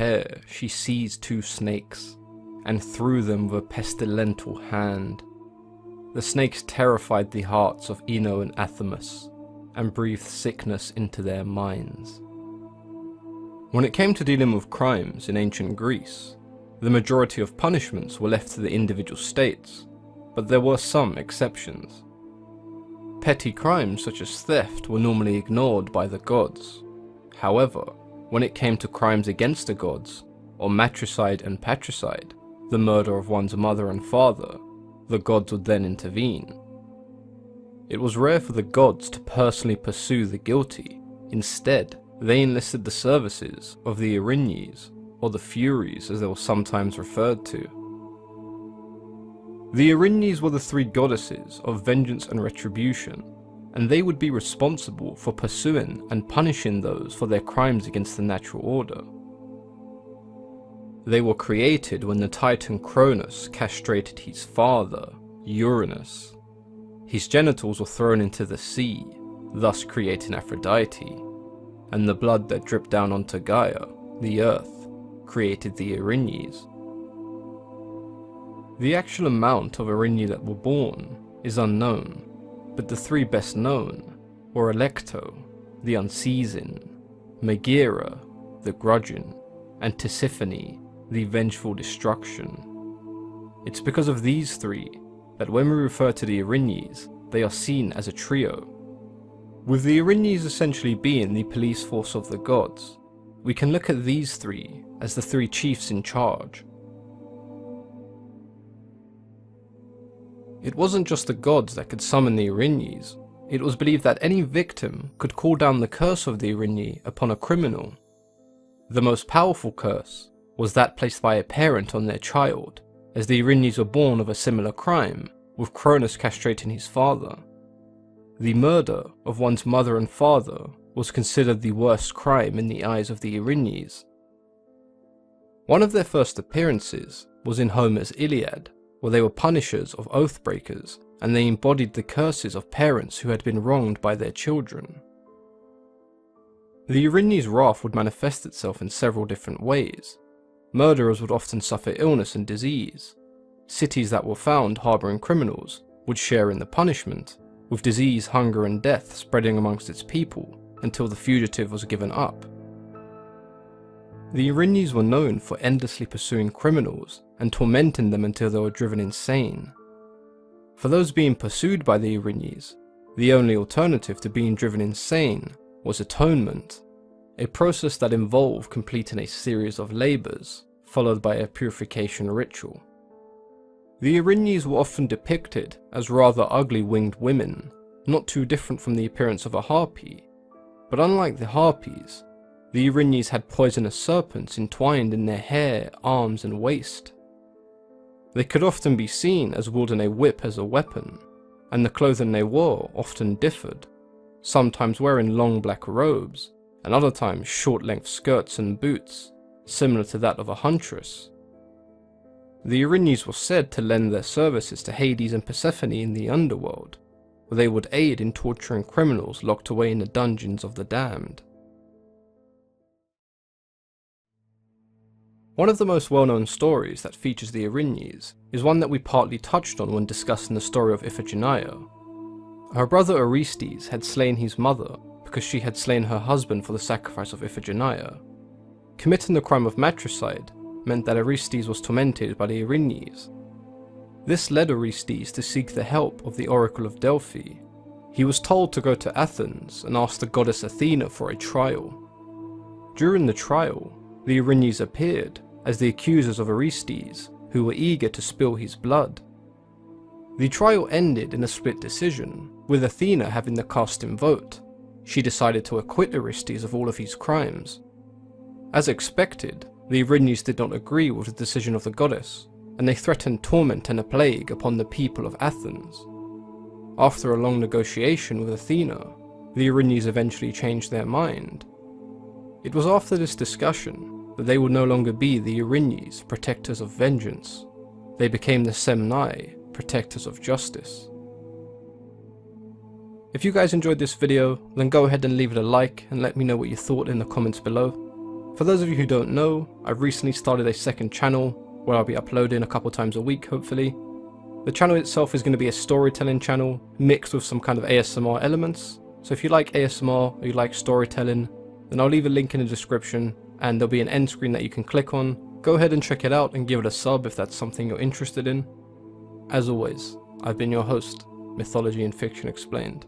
hair she seized 2 snakes, and threw them with a pestilential hand. The snakes terrified the hearts of Ino and Athamas, and breathed sickness into their minds. When it came to dealing with crimes in ancient Greece, the majority of punishments were left to the individual states, but there were some exceptions. Petty crimes such as theft were normally ignored by the gods. However, when it came to crimes against the gods, or matricide and patricide, the murder of one's mother and father, the gods would then intervene. It was rare for the gods to personally pursue the guilty. Instead, they enlisted the services of the Erinyes, or the Furies as they were sometimes referred to. The Erinyes were the 3 goddesses of vengeance and retribution, and they would be responsible for pursuing and punishing those for their crimes against the natural order. They were created when the Titan Cronus castrated his father, Uranus. His genitals were thrown into the sea, thus creating Aphrodite, and the blood that dripped down onto Gaia, the earth, created the Erinyes. The actual amount of Erinyes that were born is unknown, but the 3 best known were Alecto, the unceasing, Megaera, the grudging, and Tisiphone, the vengeful destruction. It's because of these 3 that when we refer to the Erinyes, they are seen as a trio. With the Erinyes essentially being the police force of the gods, we can look at these 3 as the 3 chiefs in charge. It wasn't just the gods that could summon the Erinyes. It was believed that any victim could call down the curse of the Erinyes upon a criminal. The most powerful curse was that placed by a parent on their child, as the Erinyes were born of a similar crime, with Cronus castrating his father. The murder of one's mother and father was considered the worst crime in the eyes of the Erinyes. One of their first appearances was in Homer's Iliad, where they were punishers of oath-breakers, and they embodied the curses of parents who had been wronged by their children. The Erinyes' wrath would manifest itself in several different ways. Murderers would often suffer illness and disease. Cities that were found harbouring criminals would share in the punishment, with disease, hunger and death spreading amongst its people until the fugitive was given up. The Erinyes were known for endlessly pursuing criminals and tormenting them until they were driven insane. For those being pursued by the Erinyes, the only alternative to being driven insane was atonement, a process that involved completing a series of labours, followed by a purification ritual. The Erinyes were often depicted as rather ugly winged women, not too different from the appearance of a harpy, but unlike the harpies, the Erinyes had poisonous serpents entwined in their hair, arms and waist. They could often be seen as wielding a whip as a weapon, and the clothing they wore often differed, sometimes wearing long black robes, and other times short-length skirts and boots, similar to that of a huntress. The Erinyes were said to lend their services to Hades and Persephone in the underworld, where they would aid in torturing criminals locked away in the dungeons of the damned. One of the most well-known stories that features the Erinyes is one that we partly touched on when discussing the story of Iphigenia. Her brother Orestes had slain his mother because she had slain her husband for the sacrifice of Iphigenia. Committing the crime of matricide meant that Orestes was tormented by the Erinyes. This led Orestes to seek the help of the Oracle of Delphi. He was told to go to Athens and ask the goddess Athena for a trial. During the trial, the Erinyes appeared as the accusers of Orestes, who were eager to spill his blood. The trial ended in a split decision, with Athena having the casting vote. She decided to acquit Orestes of all of his crimes. As expected, the Erinyes did not agree with the decision of the goddess, and they threatened torment and a plague upon the people of Athens. After a long negotiation with Athena, the Erinyes eventually changed their mind. It was after this discussion that they would no longer be the Erinyes, protectors of vengeance. They became the Semnai, protectors of justice. If you guys enjoyed this video, then go ahead and leave it a like and let me know what you thought in the comments below. For those of you who don't know, I've recently started a second channel where I'll be uploading a couple times a week, hopefully. The channel itself is going to be a storytelling channel mixed with some kind of ASMR elements. So if you like ASMR or you like storytelling, then I'll leave a link in the description and there'll be an end screen that you can click on. Go ahead and check it out and give it a sub if that's something you're interested in. As always, I've been your host, Mythology and Fiction Explained.